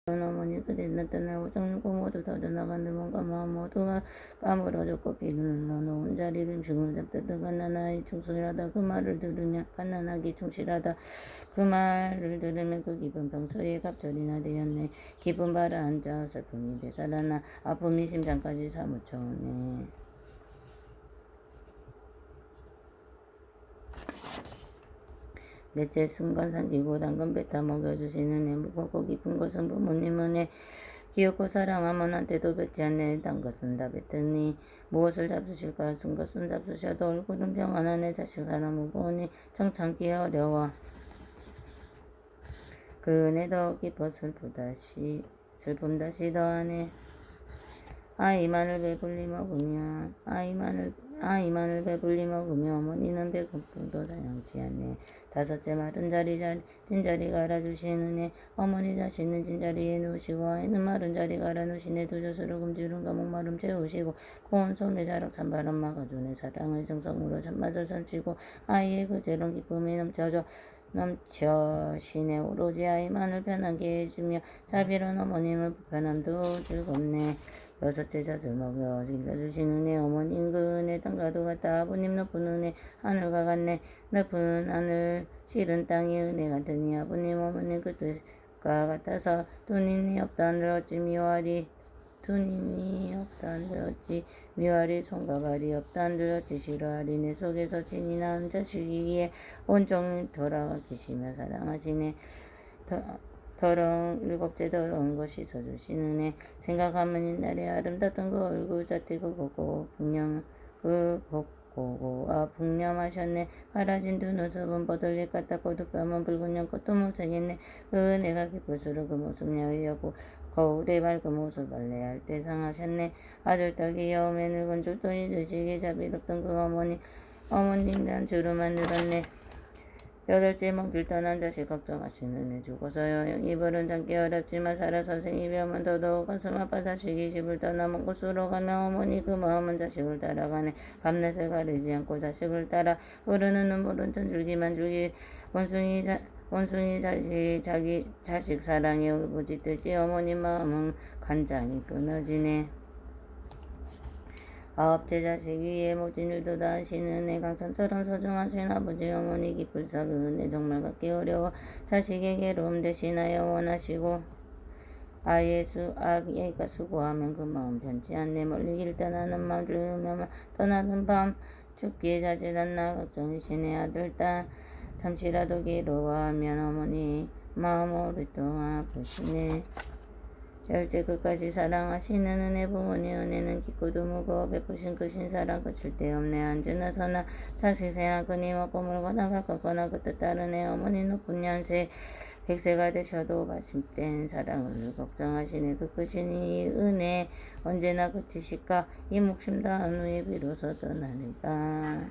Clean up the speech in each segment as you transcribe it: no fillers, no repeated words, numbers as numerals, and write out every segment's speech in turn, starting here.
어머니 그대 나타나고 정고 모두 터져나가는 몸과 마음 모두가 까무러졌고 비를 넣어놓은 자리를 중을 잡듯 갓난아이 청소하다 그 말을 들으며 갓난아기 충실하다 그 말을 들으면 그 기분 평소에 갑절이나 되었네. 기분 바라 앉아 슬픔이 되살아나 아픔이 심장까지 사무쳐오네. 넷째 순간 삼키고 당근 뱉어 먹여주시는 애 무겁고 깊은 것은 부모님 은혜 귀엽고 사랑하면한테도 뱉지 않네. 단 것은 다 뱉으니 무엇을 잡수실까. 쓴 것은 잡수셔도 얼굴은 평안한 애 자식 사랑 무거우니 정 참기 어려워. 그 은혜 더 깊어 슬픔 다시 더하네. 아이만을 배불리 먹으며 어머니는 배고픔도 사양치 않네. 다섯째 마른 진자리가 알아주시는 애 어머니 자신은 진자리에 누우시고 아이는 마른 자리가 알아누시네. 두 젖으로 금주름과 목마름 채우시고 고운 소매 자락 찬바람 막아주네. 사랑의 정성으로 잠마저 설치고 아이의 그 재롱 기쁨이 넘쳐시네. 오로지 아이만을 편하게 해주며 자비로운 어머님을 불편함도 즐겁네. 여섯째 젖을 먹여 즐겨주시는 애 어머님 그 은혜 땅과도 같다. 아버님 높은 은혜 하늘과 같네. 높은 하늘 실은 땅이 은혜 같으니 아버님 어머님 그 뜻과 같아서 둔인이 없다 한들 어찌 미워하리 손과 발이 없다 한들 어찌 싫어하리. 내 속에서 친히 낳은 자식이기에 온종일 돌아가 계시며 사랑하시네. 일곱째 더러운 거 씻어주시는 애 생각하면 옛날에 아름답던 그 얼굴 자태고 곱고 풍념하셨네. 갈아진 두 눈썹은 버들잎 같았고 두 뺨은 붉은 연꽃도 못생겼네. 그 내가 기쁠수록 그 모습 야위하고 거울에 맑은 모습 발레할 때 상하셨네. 아들 딸 귀여움에 늙은 줄도 잊으시기 자비롭던 그 어머님이란 주름만 늘었네. 여덟째 먼길 떠난 자식 걱정하시는 애 죽어서요. 입을은 참기 어렵지만 살아서 생이병은 더더욱 가슴 아파 자식이 집을 떠나 먼 곳으로 가면 어머니 그 마음은 자식을 따라가네. 밤낮을 가리지 않고 자식을 따라 흐르는 눈물은 천줄기만 줄기 원숭이 자기 자식 사랑에 울부짖듯이 어머니 마음은 간장이 끊어지네. 아홉째 자식 위에 모진 일도 다 하시는 애 강산처럼 소중하신 아버지 어머니 기쁠사 그 은혜 정말 갖기 어려워. 자식의 괴로움 대신하여 원하시고 아이가 수고하면 그 마음 편치 않네. 멀리 길 떠나는 마음 들으며 떠나는 밤 춥기에 자질 않나 걱정이시네. 아들 딸 잠시라도 괴로워하면 어머니 마음 오랫동안 아프시네. 열째 끝까지 사랑하시는 은혜 부모님 은혜는 깊고도 무거워 베푸신 그 신사랑 그칠 데 없네. 언제나 서나 자식 생활 끊임없고 물거나 가깝거나 그 뜻 다른 애 어머니 높은 연세 100세가 되셔도 발심된 사랑을 걱정하시네. 그 크신 이 은혜 언제나 그치실까. 이 묵심 다한 후에 비로소 떠나리라.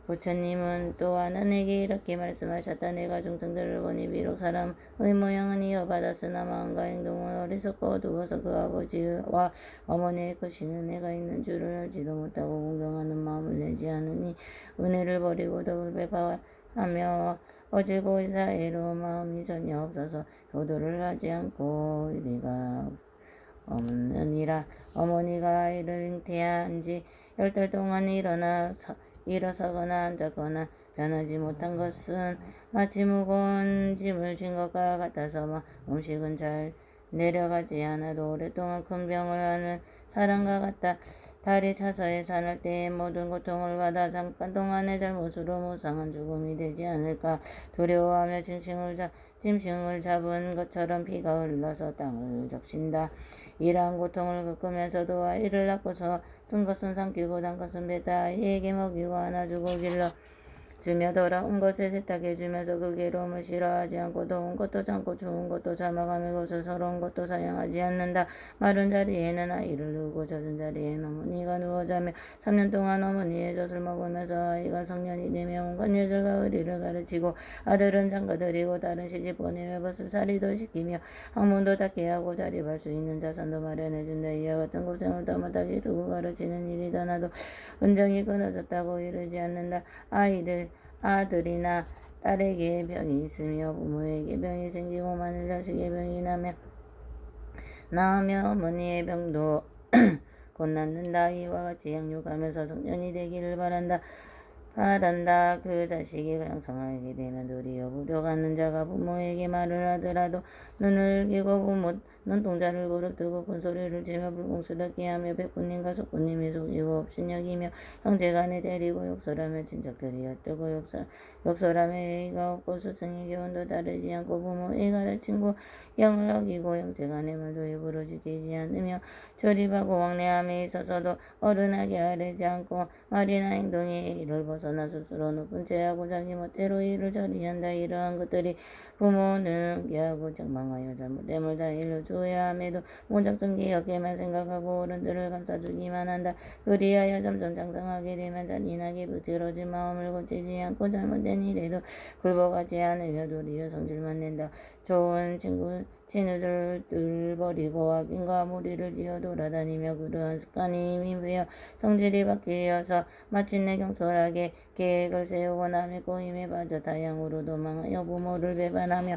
부처님은 또한 은에게 이렇게 말씀하셨다. 내가 중생들을 보니 비록 사람의 모양은 이어받았으나 마음과 행동은 어리석고 어두워서 그 아버지와 어머니의 크신 은혜가 있는 줄을 알지도 못하고 공경하는 마음을 내지 않으니 은혜를 버리고 덕을 배반하며 어질고 의사애로운 마음이 전혀 없어서 효도를 하지 않고 의리가 없느니라. 어머니가 아이를 잉태한 지 10달 동안 일어서거나 앉았거나 변하지 못한 것은 마치 무거운 짐을 진 것과 같아서 음식은 잘 내려가지 않아도 오랫동안 큰 병을 하는 사람과 같다. 달이 차서에 사날 때에 모든 고통을 받아 잠깐 동안의 잘못으로 무상한 죽음이 되지 않을까 두려워하며 짐승을 잡은 것처럼 피가 흘러서 땅을 적신다. 이러한 고통을 겪으면서도 아이를 낳고서 쓴 것은 삼키고 단 것은 뱉다 아이에게 먹이고 안아주고 길러주며 돌아온 것을 세탁해주면서 그 괴로움을 싫어하지 않고 더운 것도 참고 추운 것도 참아가며 고통스러운 것도 사양하지 않는다. 마른 자리에는 아이를 누우고 젖은 자리에는 어머니가 누워 자며 3년 동안 어머니의 젖을 먹으면서 아이가 성년이 되며 온갖 예절과 의리를 가르치고 아들은 장가들이고 다른 시집 보내며 버스살이도 시키며 학문도 닦게 하고 자립할 수 있는 자산도 마련해준다. 이와 같은 고생을 더마다게 두고 가르치는 일이 떠나도 은정이 끊어졌다고 이르지 않는다. 아들이나 딸에게 병이 있으며 부모에게 병이 생기고 만일 자식의 병이 나으며 어머니의 병도 곧 낫는다. 이와 같이 양육하면서 성년이 되기를 바란다. 그 자식이 양성하게 되면 도리어 부려가는 자가 부모에게 말을 하더라도 눈을 기고 부모 눈동자를 부릅뜨고 큰소리를 치며 불공스럽게 하며 백군님과 속군님이 속이고 업신여기며 형제간에 때리고 욕설하며 친척들이 엿들고 욕설하며 예의가 없고 스승의 교훈도 따르지 않고 부모의 가르침고 영을 어기고 형제간의 말도 일부러 지키지 않으며 조립하고 왕래함에 있어서도 어른에게 아뢰지 않고 말이나 행동이 이를 벗어나 스스로 높은 죄하고 자기 멋대로 일을 처리한다. 이러한 것들이 부모는 경계하고 책망하여 잘못됨을 다 일러주어야 함에도 무작정기 어깨만 생각하고 어른들을 감싸주기만 한다. 그리하여 점점 장성하게 되면 잔인하게 부드러진 마음을 고치지 않고 잘못된 일에도 굴복하지 않으며 도리어 성질만 낸다. 좋은 친구들 버리고 악인과 무리를 지어 돌아다니며 그러한 습관이 힘이 되어 성질이 바뀌어서 마침내 경솔하게 계획을 세우고 남의 꼬임에 빠져 타향으로 도망하여 부모를 배반하며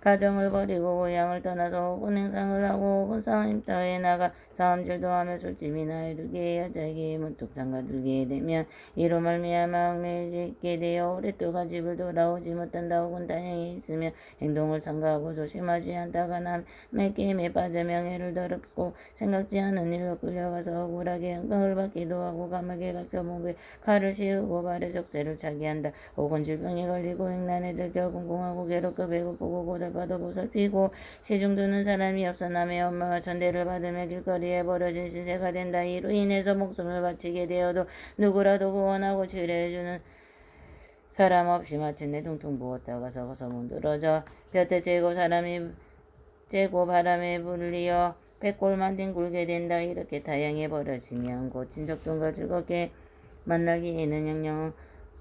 가정을 버리고 고향을 떠나서 혹은 행상을 하고 혹은 싸움터에 나가 싸움질도 하며 술집이나 이르게 여자에게 문득 장가들게 되면 이로 말미암아 얽매이게 되어 오랫동안 집을 돌아오지 못한다. 혹은 단양에 있으며 행동을 삼가하고 조심하지 않다가 남의 게임에 빠져 명예를 더럽고 생각지 않은 일로 끌려가서 억울하게 형벌을 받기도 하고 감옥에 갇혀 목에 칼을 씌우고 발에 적쇠를 차게 한다. 혹은 질병에 걸리고 횡란에 들켜 공공하고 괴롭고 배고프고 고달파도 보살피고 시중 두는 사람이 없어 남의 엄마와 천대를 받으며 길거리에 버려진 신세가 된다. 이로 인해서 목숨을 바치게 되어도 누구라도 구원하고 치료해주는 사람 없이 마침내 퉁퉁 부었다가 서서 문드러져 볕에 째고 바람에 불리어 백골만 뒹굴게 된다. 이렇게 타향해 버려지면 곧 친척들과 즐겁게 만나기에는 영영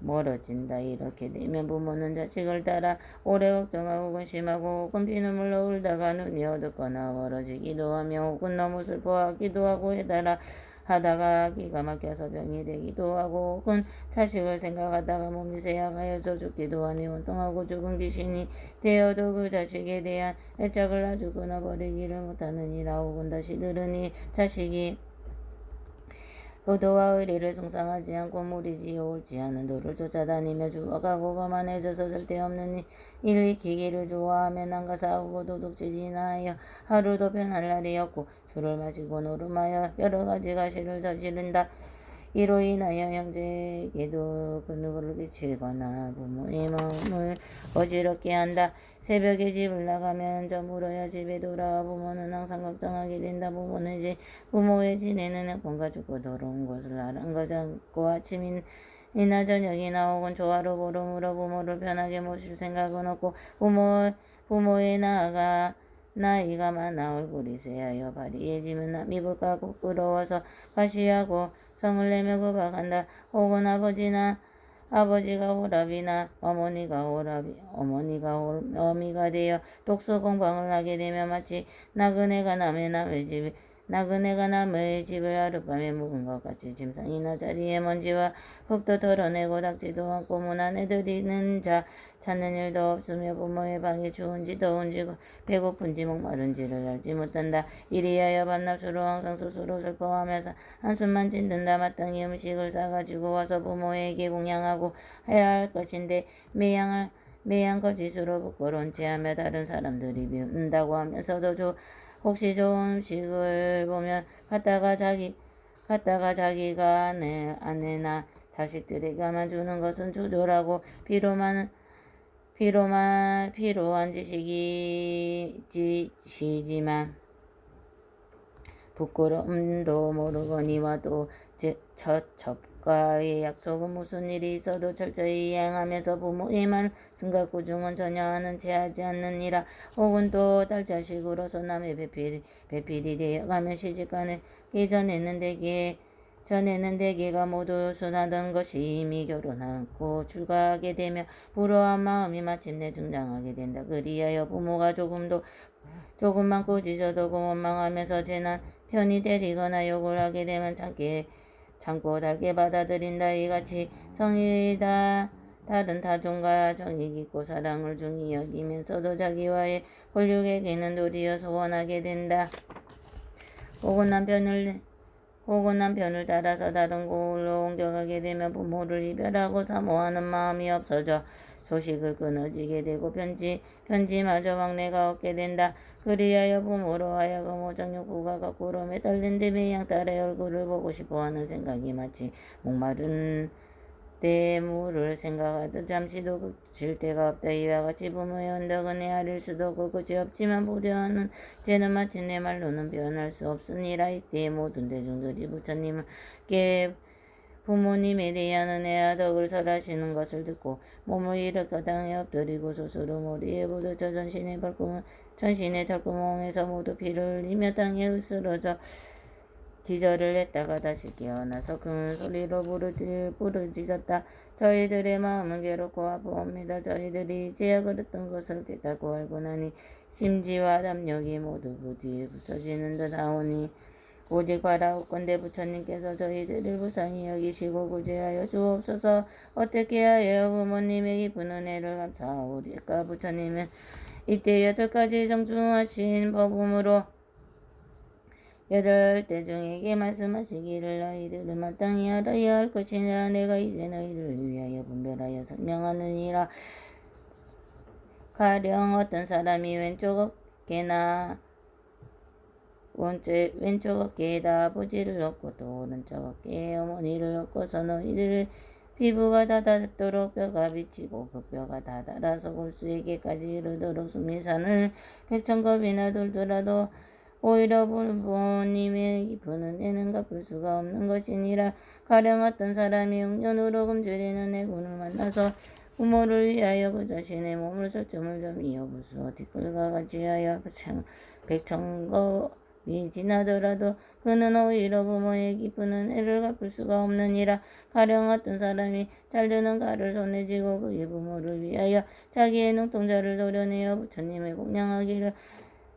멀어진다. 이렇게 되면 부모는 자식을 따라 오래 걱정하고 근심하고 혹은 피눈물로 울다가 눈이 어둡거나 멀어지기도 하며 혹은 너무 슬퍼하기도 하고 해달라 하다가 기가 막혀서 병이 되기도 하고 혹은 자식을 생각하다가 몸이 쇠약하여서 죽기도 하니 원통하고 죽은 귀신이 되어도 그 자식에 대한 애착을 아주 끊어버리기를 못하느니라. 혹은 다시 들으니 자식이 도도와 의리를 숭상하지 않고 무리지어 옳지 않은 도를 쫓아다니며 죽어가고 거만해져서 쓸데없는 일을 익히기를 좋아하며 남과 싸우고 도둑질이나 하여 하루도 편할 날이 없고 술을 마시고 노름하여 여러 가지 가시를 저지른다. 이로 인하여 형제에게도 분노를 끼치거나 부모의 마음을 어지럽게 한다. 새벽에 집을 나가면 저물어야 집에 돌아와 부모는 항상 걱정하게 된다. 부모의 지내는 행pon과 죽고 돌아온 것을 아랑거지 않고 아침이나 저녁이나 혹은 조화로 보름으로 부모를 편하게 모실 생각은 없고 부모의 나이가 많아 얼굴이 쇠하여 발이 해지면 남이 볼까 부끄러워서 과시하고 성을 내며 구박한다. 혹은 아버지가 호랍이나 어머니가 어미가 되어 독서 공방을 하게 되면 마치 나그네가 남의 집을 하룻밤에 묵은 것 같이 짐승이나 자리에 먼지와 흙도 털어내고 닦지도 않고 문 안에 들이는 자 찾는 일도 없으며 부모의 방이 추운지 더운지 배고픈지 목마른지를 알지 못한다. 이리하여 밤낮으로 항상 스스로 슬퍼하면서 한숨만 짓는다. 마땅히 음식을 싸가지고 와서 부모에게 공양하고 해야 할 것인데 매양 거짓으로 부끄러운 체하며 다른 사람들이 비운다고 하면서도 혹시 좋은 음식을 보면 갖다가 자기가 아내나 자식들에게만 주는 것은 조절하고 필요한 지시지만 부끄러움도 모르거니와 또 첫 접과의 약속은 무슨 일이 있어도 철저히 이행하면서 부모의 말씀과 구중은 전혀 하는 채 하지 않느니라. 혹은 또 딸 자식으로서 남의 배필이 되어가면 시집가기 전에는 대개가 모두 순하던 것이 이미 결혼하고 출가하게 되며 불효한 마음이 마침내 증장하게 된다. 그리하여 부모가 조금만 꾸짖어도 원망하면서 재난 편히 때리거나 욕을 하게 되면 참고 달게 받아들인다. 이같이 성이 다 다른 타종과 정이 깊고 사랑을 중히 여기면서도 자기와의 권력에게는 도리어 소원하게 된다. 혹은 남편을 따라서 다른 곳으로 옮겨가게 되면 부모를 이별하고 사모하는 마음이 없어져 소식을 끊어지게 되고 편지마저 막내가 얻게 된다. 그리하여 부모로 하여금 오정 욕구가 거꾸로 매달린 데 매양 딸의 얼굴을 보고 싶어하는 생각이 마치 목마른 때물을 생각하듯 잠시도 그칠 데가 없다. 이와 같이 부모의 언덕은 헤아릴 수도 없고 끝이 없지만 보려하는 쟤는 마침내 말로는 표현할 수 없으니라. 이때 모든 대중들이 부처님께 부모님에 대한 은혜와 덕을 설하시는 것을 듣고 몸을 일으켜 땅에 엎드리고 스스로 머리에 부딪혀 전신의 털구멍에서 모두 피를 흘리며 땅에 으스러져 기절을 했다가 다시 깨어나서 큰 소리로 부르짖었다. 저희들의 마음은 괴롭고 아파옵니다. 저희들이 이제야 그랬던 것을 깨닫고 알고 나니 심지와 담력이 모두 부디에 부서지는 듯 하오니 오직 바라옵건대 부처님께서 저희들을 불쌍히 여기시고 구제하여 주옵소서. 어떻게 하여 부모님의 깊은 은혜를 감사하오리까. 부처님은 이때 8가지 정중하신 법음으로 8대중에게 말씀하시기를 너희들은 마땅히 알아야 할 것이니라. 내가 이제 너희들을 위하여 분별하여 설명하느니라. 가령 어떤 사람이 왼쪽 어깨에다 아버지를 얻고 또 오른쪽 어깨에 어머니를 얻고서 너희들 피부가 다 닳도록 뼈가 비치고 그 뼈가 다 닳아서 골수에게까지 이르도록 수미산을 백천겁이나 돌더라도 오히려 부모님의 깊은 은혜는 갚을 수가 없는 것이니라. 가령 어떤 사람이 흉년으로 굶주리는 애군을 만나서 부모를 위하여 그 자신의 몸을 설점을 좀 이어부수어 뒷골과 같이 하여 백천겁이 지나더라도 그는 오히려 부모의 깊은 은혜를 갚을 수가 없느니라. 가령 어떤 사람이 잘드는 칼을 손에 쥐고 그의 부모를 위하여 자기의 눈동자를 도려내어 부처님을 공양하기를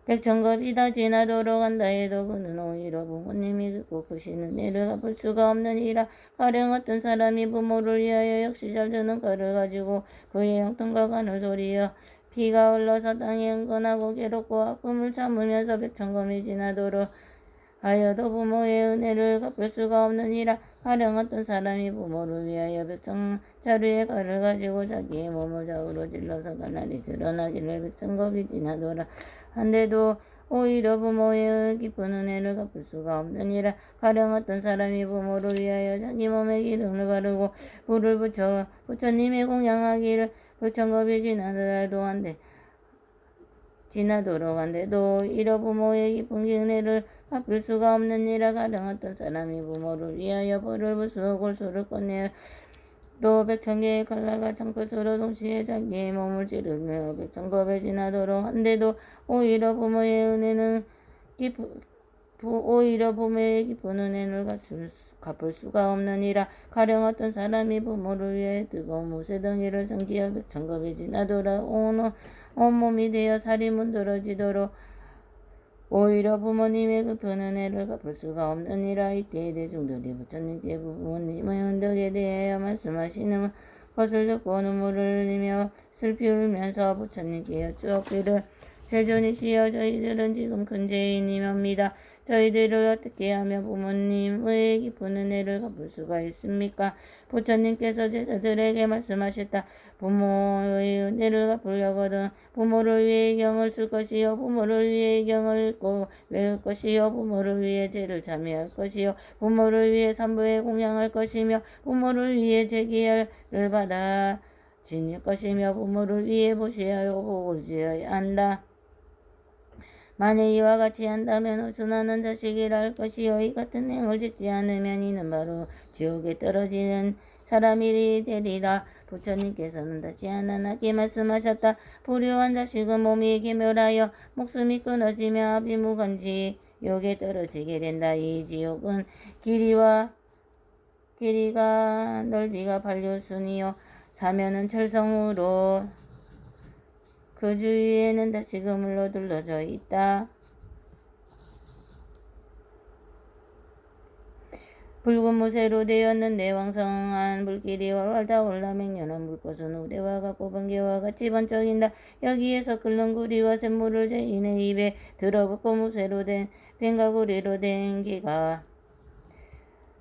백천겁이 다 지나도록 한다 해도 그는 오히려 부모님이 긋고 크신 은혜를 갚을 수가 없느니라. 가령 어떤 사람이 부모를 위하여 역시 잘드는 칼을 가지고 그의 형통과 간을 도리어 피가 흘러서 땅에 흥건하고 괴롭고 아픔을 참으면서 백천검이 지나도록 하여도 부모의 은혜를 갚을 수가 없느니라. 가령 어떤 사람이 부모를 위하여 백천자루의 칼을 가지고 자기의 몸을 좌우로 찔러서 가날이 드러나기를 백천겁이 지나도록 한데도 오히려 부모의 깊은 은혜를 갚을 수가 없느니라. 가령 어떤 사람이 부모를 위하여 자기 몸에 기름을 바르고 불을 붙여 부처님의 공양하기를 백천겁이 지나도록 한데도 오히려 부모의 깊은 은혜를 갚을 수가 없느니라. 가령 어떤 사람이 부모를 위하여 벌을 부수어 골수를 꺼내어 또 100,000개의 칼날과 창끝으로 동시에 자기의 몸을 찌르며 백천겁에 지나도록 한데도 오히려 부모의 깊은 은혜를 갚을 수가 없느니라. 가령 어떤 사람이 부모를 위해 뜨거운 무쇠덩이를 성기어 백천겁에 지나도록 온몸이 되어 살이 문드러지도록 오히려 부모님의 깊은 은혜를 갚을 수가 없느니라. 이때 대중들이 부처님께 부모님의 언덕에 대하여 말씀하시는 것을 듣고 눈물을 흘리며 슬피 울면서 부처님께 여쭈었기를 세존이시여 저희들은 지금 큰 죄인이옵니다. 저희들을 어떻게 하면 부모님의 깊은 은혜를 갚을 수가 있습니까? 부처님께서 제자들에게 말씀하셨다. 부모의 은혜를 갚으려거든 부모를 위해 경을 쓸 것이요 부모를 위해 경을 읽고 외울 것이요 부모를 위해 제를 참여할 것이요 부모를 위해 삼부에 공양할 것이며 부모를 위해 제기를 받아 지닐 것이며 부모를 위해 보시하여 복을 지어야 한다. 만약 이와 같이 한다면 순하는 자식이라 할 것이요 이 같은 행을 짓지 않으면 이는 바로 지옥에 떨어지는 사람이 되리라. 부처님께서는 다시 하나님께 말씀하셨다. 불효한 자식은 몸이 괴멸하여 목숨이 끊어지며 아비무간지 지옥에 떨어지게 된다. 이 지옥은 길이가 넓이가 8요순이요 사면은 철성으로 그 주위에는 다시금으로 둘러져 있다. 붉은 무쇠로 되었는데 왕성한 불길이 활활 타올라 맹렬한 물꽃은 우레와 같고 번개와 같이 번쩍인다. 여기에서 끓는 구리와 샘물을 죄인의 입에 들어붓고 무쇠로 된 뱅가구리로 된 기가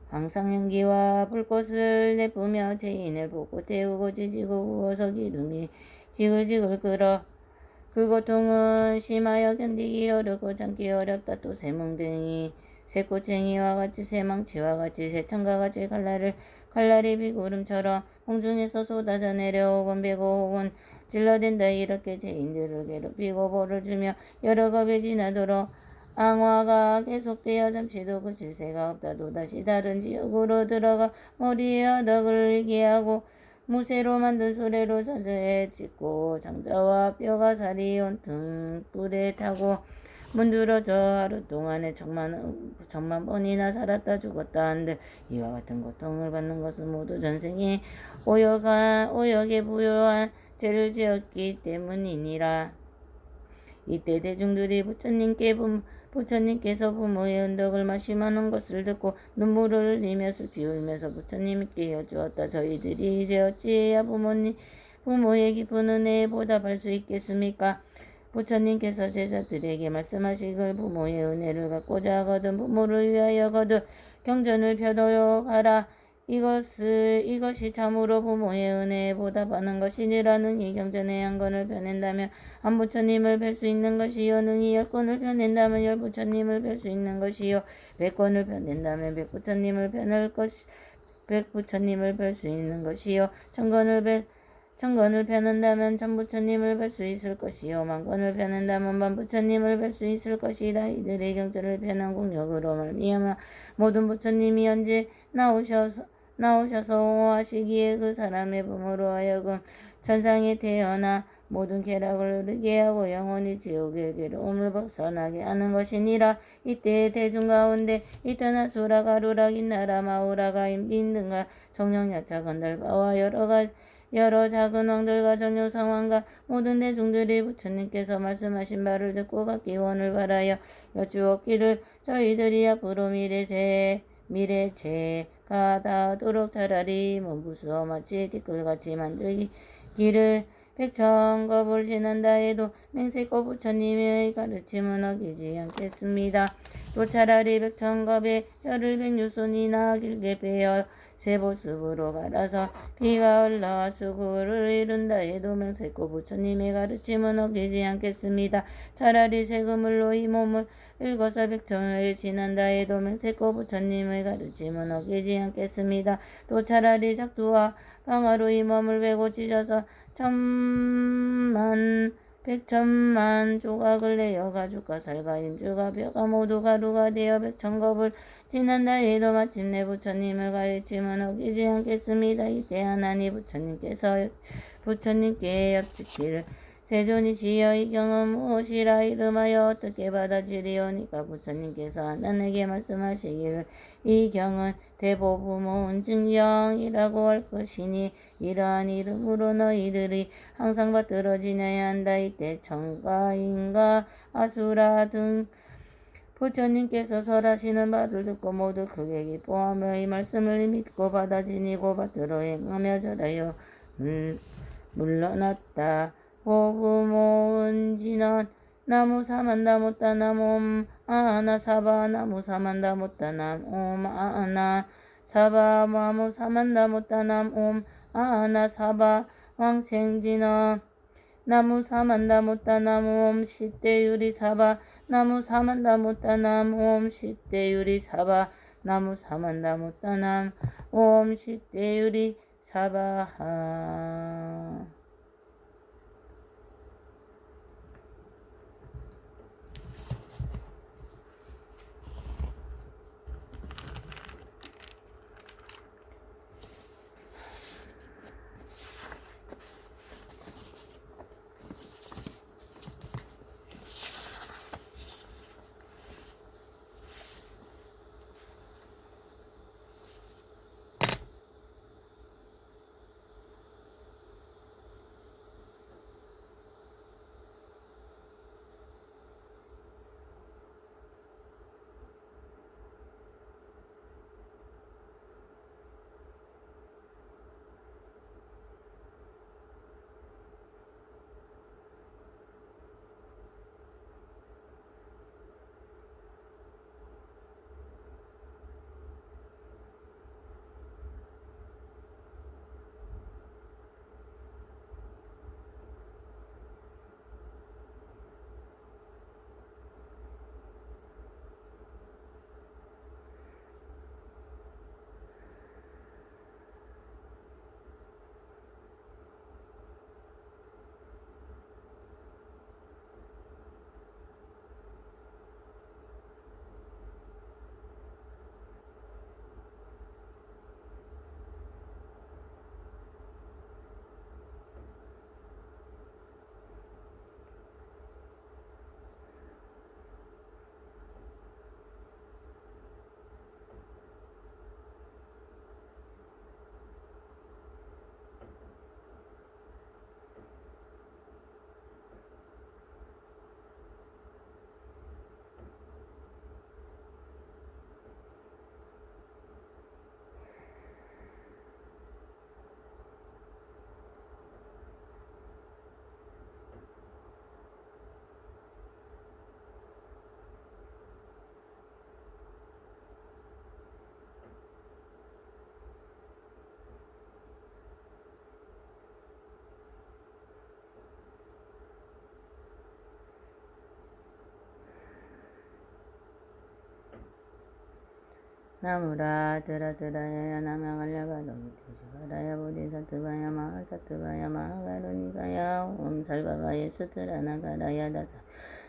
항상 연기와 불꽃을 내뿜며 죄인을 볶고 태우고 지지고 구워서 기름이 지글지글 끓어 그 고통은 심하여 견디기 어렵고 참기 어렵다. 또 새몽둥이 새꼬챙이와 같이 새망치와 같이 새청과 같이 칼날이 비구름처럼 공중에서 쏟아져 내려오곤 베고 혹은 질러댄다. 이렇게 죄인들을 괴롭히고 벌을 주며 여러 겁에 지나도록 앙화가 계속되어 잠시도 그칠 새가 없다. 또다시 다른 지역으로 들어가 머리에 화덕을 일게 하고 무쇠로 만든 수레로 자세에 짚고 장자와 뼈가 살이 온통 불에 타고 문드러져 하루 동안에 천만 번이나 살았다 죽었다 한들 이와 같은 고통을 받는 것은 모두 전생에 오역에 부요한 죄를 지었기 때문이니라. 이때 대중들이 부처님께서 부모의 은덕을 말씀하는 것을 듣고 눈물을 흘리며 슬피 울면서 부처님께 여쭈었다. 저희들이 이제 어찌해야 부모의 깊은 은혜에 보답할 수 있겠습니까? 부처님께서 제자들에게 말씀하시길 부모의 은혜를 갖고자 하거든 부모를 위하여 거듭 경전을 펴도록 하라. 이것이 참으로 부모의 은혜에 보답하는 것이니라는 이 경전의 한 권을 펴낸다면 한 부처님을 뵐 수 있는 것이요 능히 10권을 펴낸다면 10부처님을 뵐 수 있는 것이요 100권을 펴낸다면 100부처님을 뵐 수 있는 것이요 1000권을 펴낸다면 1000부처님을 뵐 수 있을 것이요 10,000권을 펴낸다면 10,000부처님을 뵐 수 있을 것이다. 이들의 경전을 펴는 공력으로 말미암아 모든 부처님이 언제 나오셔서 옹호하시기에 그 사람의 부모로 하여금 천상에 태어나 모든 쾌락을 누리게 하고 영원히 지옥의 괴로움을 벗어나게 하는 것이니라. 이때 대중 가운데 이타나 수라 가루라 긴나라 마우라가 임빈 등과 정령야차 건달바와 여러 작은 왕들과 전효성왕과 모든 대중들이 부처님께서 말씀하신 바를 듣고 각기 원을 바라여 여쭈었기를 저희들이 앞으로 미래체가 닿도록 차라리 몸부수어 마치 티끌같이 만들기를 백천겁을 지난다 해도 맹세코 부처님의 가르침은 어기지 않겠습니다. 또 차라리 백천겁의 혀를 100유손이나 길게 빼어 세보습으로 갈아서 비가 흘러 수구를 이룬다 해도 맹세코 부처님의 가르침은 어기지 않겠습니다. 차라리 세그물로 이 몸을 읽어서 백천을 지난다 해도 맹세코 부처님의 가르침은 어기지 않겠습니다. 또 차라리 작두와 방아로 이 몸을 베고 찢어서 백천만 조각을 내어 가죽과 살과 임주가 뼈가 모두 가루가 되어 백천겁을 지난다 해도 마침내 부처님을 가르침은 어기지 않겠습니다. 이때 하나니 부처님께 여쭙기를 세존이시여 이 경은 무엇이라 이름하여 어떻게 받아지리오니까 부처님께서 하나님에게 말씀하시기를 이 경은 대보부모은 증경이라고 할 것이니 이러한 이름으로 너희들이 항상 받들어 지내야 한다. 이때 천가 인가 아수라 등 부처님께서 설하시는 말을 듣고 모두 크게 기뻐하며 이 말씀을 믿고 받아 지니고 받들어 행하며 절하여 물러났다. 보부모은 진원 나무 사만다 못다 남옴 아나 사바 나무 사만다 못다 남옴 아나 사바 나무 사만다 못다 남옴 아나 사바 왕생진원 나무 사만다 못다 남옴 시대유리 사바 나무 사만다 못다 남옴 시대유리 사바 나무 사만다 못다 남옴 시대유리 사바하. 나무라 드라드라야 나마갈야바로기테 슈바라야 보디사트바야 마하사트바야 마하가로니가야 옴 살바바예 수트라나가라야 다사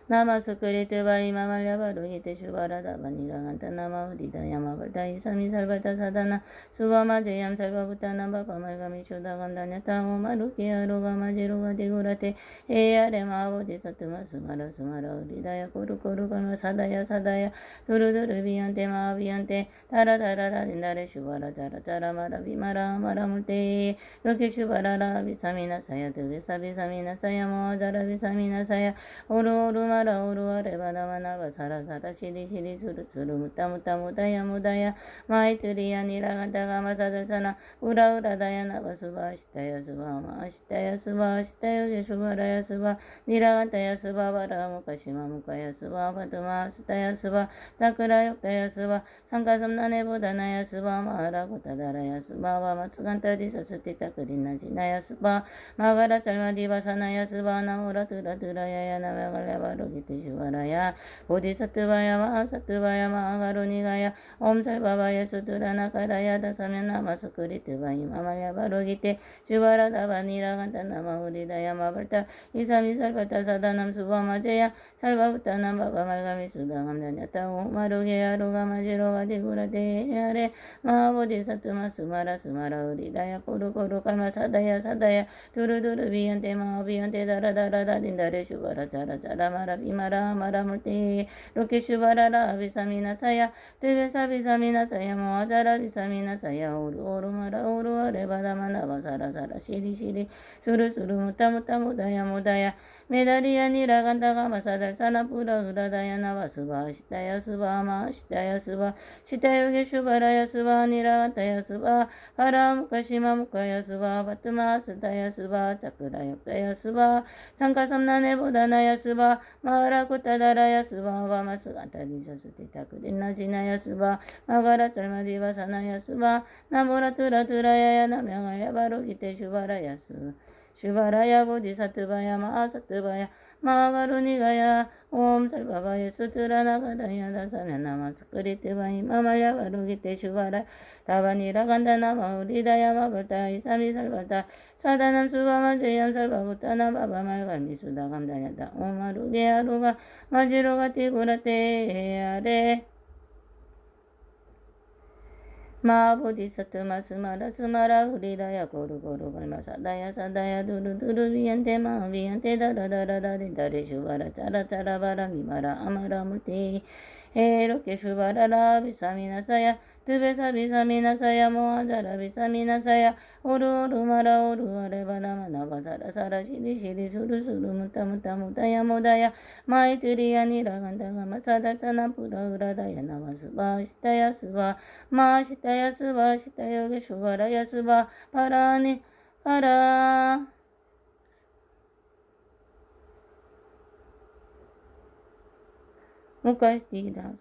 나마스크리트바 이마말야바로기테 슈바라다바니라간타 나마우디다 야마발타 이사미 살발타 사다나 수바마제얌 살바부타나 바바말가미 쇼다감다냐타 오마루키야로가마지로가 디구라테 에야레 마보디사트마 스마라 스마라 우리다야 코루코루가마 사다야 사다야 두루두루비한테 마비한테 다라다라다린다레 슈바라자라자라마라 비마라 마라물테 이렇게 슈바라라 비사미나사야 드베사비사미나사야 모자라비사미나사야 오루오루 마라 오루아레 바다마나바 사라사라 시리시리 수루수루 무타무타 무다야 무다야 마이트리야 니라간타가 마사들사나 우라우라다야 나바수바 시타야 수바 마시타야 수바 시타요 제슈바라야 수바 니라간타야 수바 바라무카시마 무카야 수바 바투마 스타야 수바 사쿠라 욕다야 수바 상가섬나네 보다나야 수바 마하라고타다라야 수바 와마츠간타디사 스티타 그린나지나야 수바 마가라 짤마디바사나야 수바 나무라 드라드라야야 나메갈레바로 기테 슈바라야 보디사트바야 마하사트바야 마하가로니가야 옴살바바야 수드라나카라야 다사면 나마스크리트바이 마말야바로 기테 슈바라다바니라간타 나마우리다야 마발타 이사미살발타 사다남 수바마제야 살바부타 남바바말가미 수다감다냐타 오마루게야 로가마지로가 디구라데야레 마보디사트마 스마라 스마라 우리다야 코루코루 칼마사다야 사다야 두루두루 비한테 마비한테 다라다라다딘다레 슈바라 자라자라 마라 비마라 마라물테 로케 슈바라라 비사미나사야 드베사 비사미나사야 모아자라 비사미나사야 오루오루 마라 오루아레 바다마나바 사라사라 시리시리 수루수루 무타무타 무다야 무다야 메다리야 니라간다가 마사달사나 뿌라 으라다야 나바스바 시타야 스바 마시타야 스바 시타요게 슈바라야 스바 니라간타야 스바 바라무카시마 무카야 스바 바트마 스타야 스바 차크라 역다야 스바 상가섬나네 보다나야 스바 마하라쿠타다라야 스바 바마스간타디사 스티타 그린나지나야 스바 마가라 짤마디바 사나야 스바 나모라 트라트라야야 나명아야 바로 기테 슈바라야 스 슈바라야 보디사트바야 마하사트바야 마하가로니가야 옴 살바바야 수트라나가라야 다사면 나마스크리트바이 마말야 바로기테 슈바라 다바니라간다 나마우리다야 마발타 이사미 살발타 사다남 수바마제얌 살바부타 나바바말가미 수다감다냐타 오마루게야로가 마지로가 티구라테야레 마보디사트마 스마라 스마라 우리다야 고루고루 갈마 사다야 사다야 두루두루 비한테 마비한테 다라다라다린다레 슈바라 짜라짜라 바라미마라 아마라물테 에로케 슈바라라 비사미나사야 드베사 비사미나사야 모아자라 비사미나사야 오루오루 마라 오루아레 바나마나바 사라사라 시리시리 수루수루 무타무타 무다야 무다야 마이트리야 니라간다가 마사달사나 뿌라으라다야 나마스바 시타야 스바 마시타야 스바 시타요게 슈바라야 스바 바라니 바라 무카시티다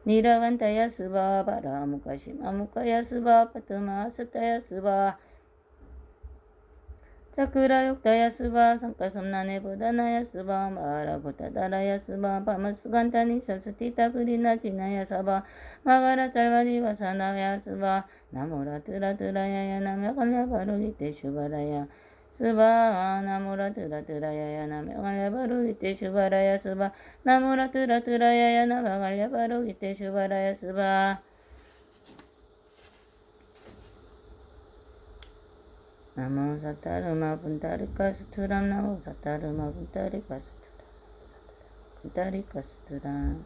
니라간타야 스바 바라무카시마 무카야 스바 파트마 스타야 스바 차크라 욕다야 스바 상가섬나네 보다나야 스바 마하라고타다라야 스바 바마스간타니사 스티타 그리나지나야 사바 마가라 짤바디바 사나야 스바 나모라 드라드라야야 나메갈야 바로기테 슈바라야 스바 나모라 드라드라야야 나메갈야 바로기테 슈바라야 스바 나모라 드라드라야야 나메갈야 바로기테 슈바라야 스바 나모 사타르마 분타리카 스투람 나모 사타르마 분타리카 스투람 분타리카 스투람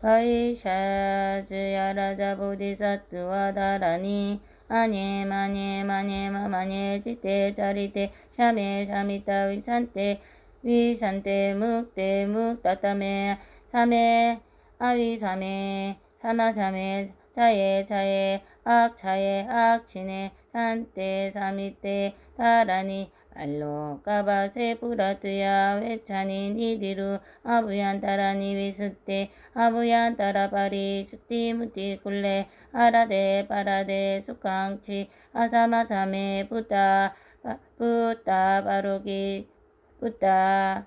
바이샤즈야 라자 보디사트와 다라니 아녜마녜마녜마 마녜지테 자리테 샤메 샤미타 위산테 위산테 묵테 묵따따메 사메 아위사메 사마사메 차에 차에 악차에 악치네 산테 사미테 다라니 알로 까바세 부라트야 외차니 니디루 아부얀 따라니 위스테 아부얀 따라바리 수티 무티 굴레 아라데 바라데 수강치 아사마사메 부타 부타 바로기 부타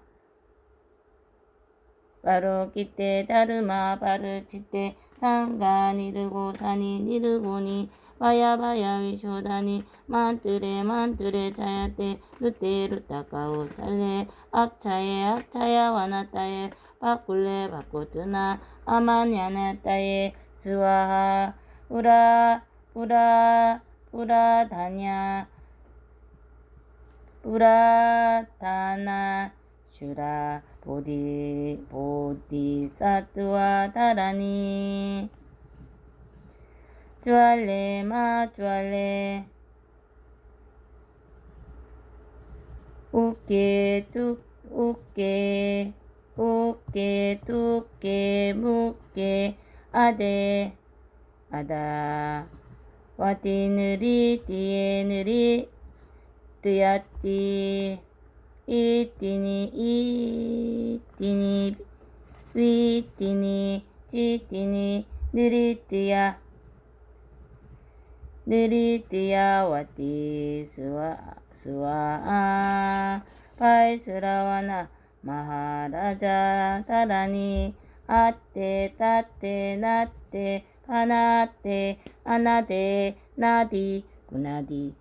바로 기때 다르마 바르 치때 상가 니르고 사니 니르고니 바야바야 위쇼다니 만뜨레 자야때 루떼 루따까우 찰레 악차에 악차야 와나따에 바꿀레 바꾸뜨나 아마냐나따에 스와하 우라다냐 우라다나 슈라 보디사트와 다라니 주알레 마 주알레 우께 뚜께 묵게 아다 와띠느리 띠에느리 뜨야띠 이띠니 위띠니 찌띠니 느리띠야 와띠 스와아 파이스라와나 마하라자 다라니 아떼 따떼 나떼 파나떼 아나데 나디 구나디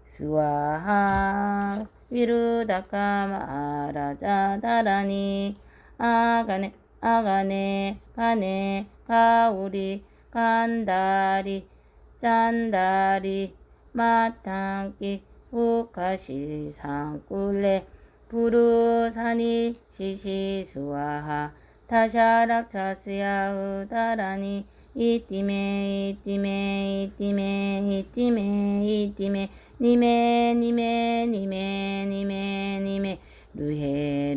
스와하 위루다카 마하라자 다라니 아가네 가네 가우리 간다리 짠다리 마탕기 우카시 상꿀레 부루사니 시시수아하 타샤락차스야 우다라니 이띠메 니메 루헤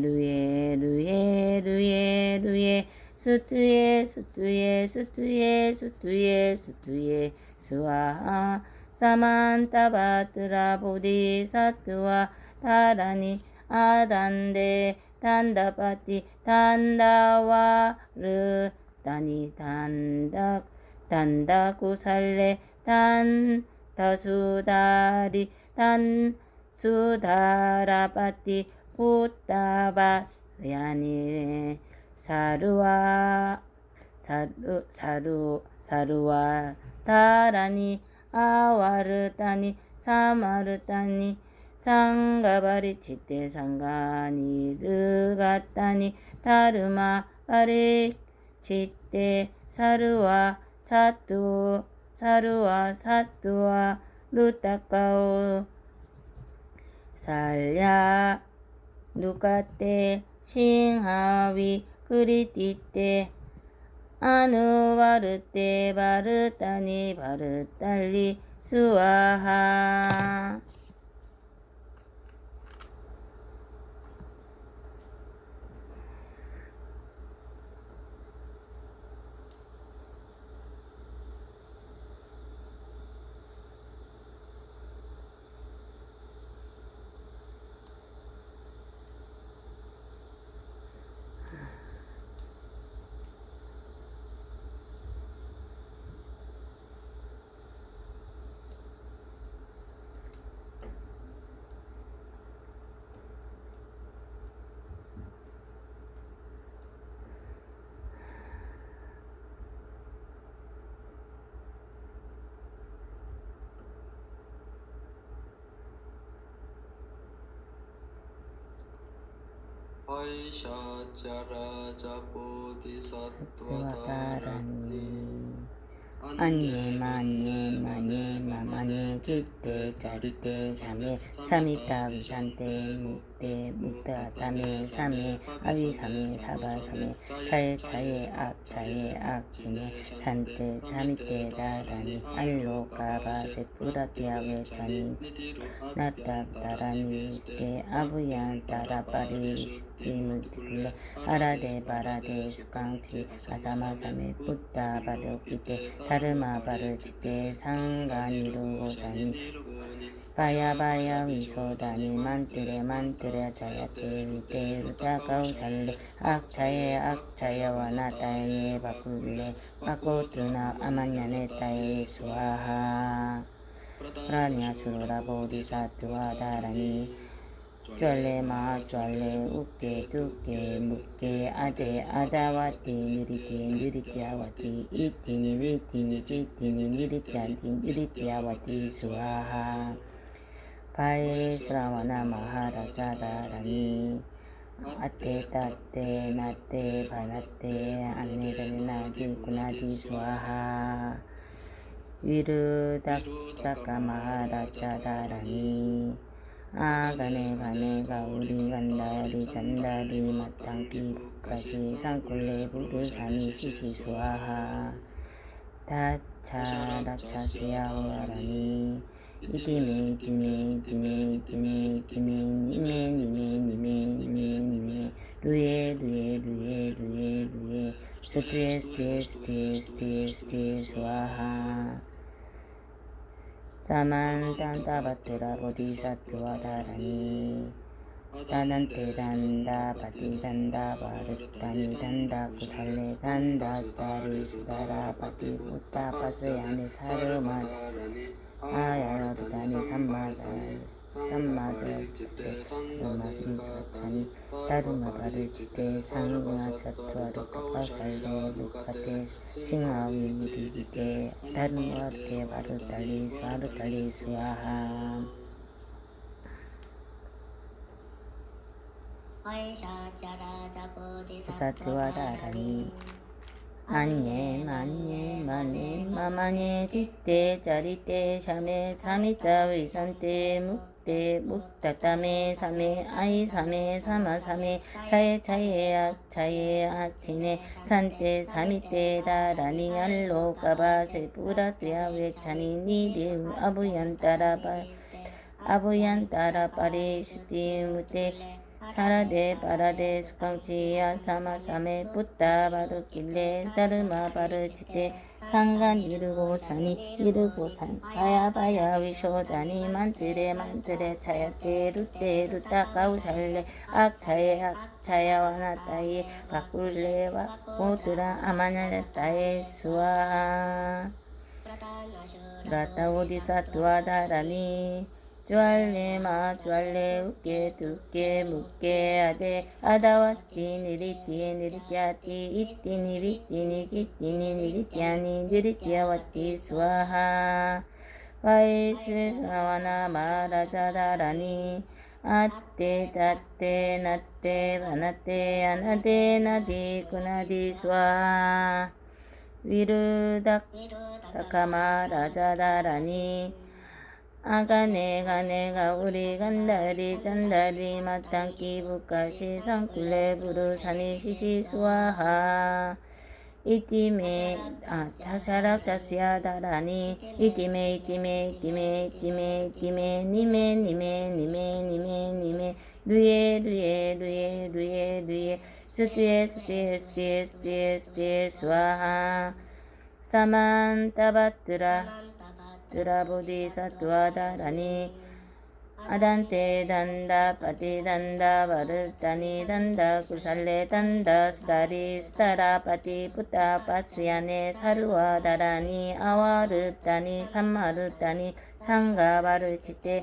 수투에 스와하 사만타바트라 보디사트와 다라니 아단데 단다파티 단다와르 다니 단다구살레 단다수다리 단수다라파티 푸타바스야니 사루와 다라니 아와르타니 사마르타니 상가바리 치테 상가니 르가타니 다르마 바리 치테 사루와 사투와 루타카오 살야 누카테 싱하위 그리티테 아누바르테 바르타니 바르탈리 수아하 아이샤자라자 보디사트와 다라니 안예마네 기때 자리때 샤메 사미타 위산테 묵다타메 사메 아위사메 사바사메 차에 악지네 산테 사미테 다라니 알로카바 세푸라티아웨 차니 나타다라니 스테 아부야 다라파리 스티무티클레 아라데 바라데 수강치 아사마사메 푸타 바르키테 다르마 바르치테 상가니루고사니 바야바야 위소다니 만뜨레 자야테 위테 루타카우살레 악차에 와나타에 바꿀레 바코트나 아만냐네타에 스와하 프라냐 수로라 보디사트와 다라니 쫄레마 쫄레 우께 두께 묵게 아데 아다와티 느리티 느리티아와티 이티니 위티니 지티니 느리티안티 느리티아와티 수아하 바에 스라와나 마하라자다라니 아테 따테 나테 바나테 안네르나디 구나디 수아하 위르닥다카 마하라자다라니 아가네 가네 가우리 간다리 잔다리 마땅기 북가시 산꿀레 부르사니 시시 수아하 다차라차스야오라니 이디메 이디메 이디메 이디메 이디메 니메 니메 니메 니메 니메 루에 루에 루에 루에 루에 스티에 스티에 스티에 스티에 스티에 수아하 사만단다바트라 보디사트와 다라니 다난테 단다 바디 단다 바르다니 단다 구살레 단다 수다리 수다라 바디 부타 파스야네 사르마 아야라부다니 삼마다니 다루마다니 다루마바를 지테 상구나 차투아르 카파살레 루카테 싱하위리기테 다루마테 바르달리 사르달리 수아하 사트와다라니 안예 만예 마네 마마네 지떼 짜리떼 샤메 사미타 위산떼 묵떼 묵따따메 사메 아이 사메 사마 사메 차에 차에 차에 아치네 산떼 사미떼 다라니 알로 까바세 뿌라떼아 웨차니 니디 아부얀 따라 빠리 슈티 무떼 사라데 바라데 수강치야 사마사메 붓다 바르길레 다르마 바르치테 상간 이르고 산 바야바야 위쇼다니 만뜨레 차야테 루테 루타 가우살레 악차야 와나따이 바꿀레 와고드라 아마냐따에 수아 라타 오디사 투아다라니 쭈알레 마 쭈알레 우께 두께 묵게 아데 아다와티 니리티에 니리티아티 이띠니 비띠니 지띠니 니리티아니 니리티아와티 수아하 와이스사와나 마라자다라니 아떼 따떼 나떼 바나떼 아나데 나디 구나디 수아하 위르닥다카마 라자다라니 아가네 가네 가우리 간다리 잔다리 마땅기 북가시 산꿀레 부르사니 시시 수아하 이띠메 차샤락 자시아다라니 이띠메 니메 루에 스티에 수아하 사만타바트라 드라보디사투아다라니 아단테 단다 파티 단다 바르다니 단다 구살레 단다 수다리 수다라 파티 부타 파스야네 사루아다라니 아와르다니 삼마르다니 상가바르치테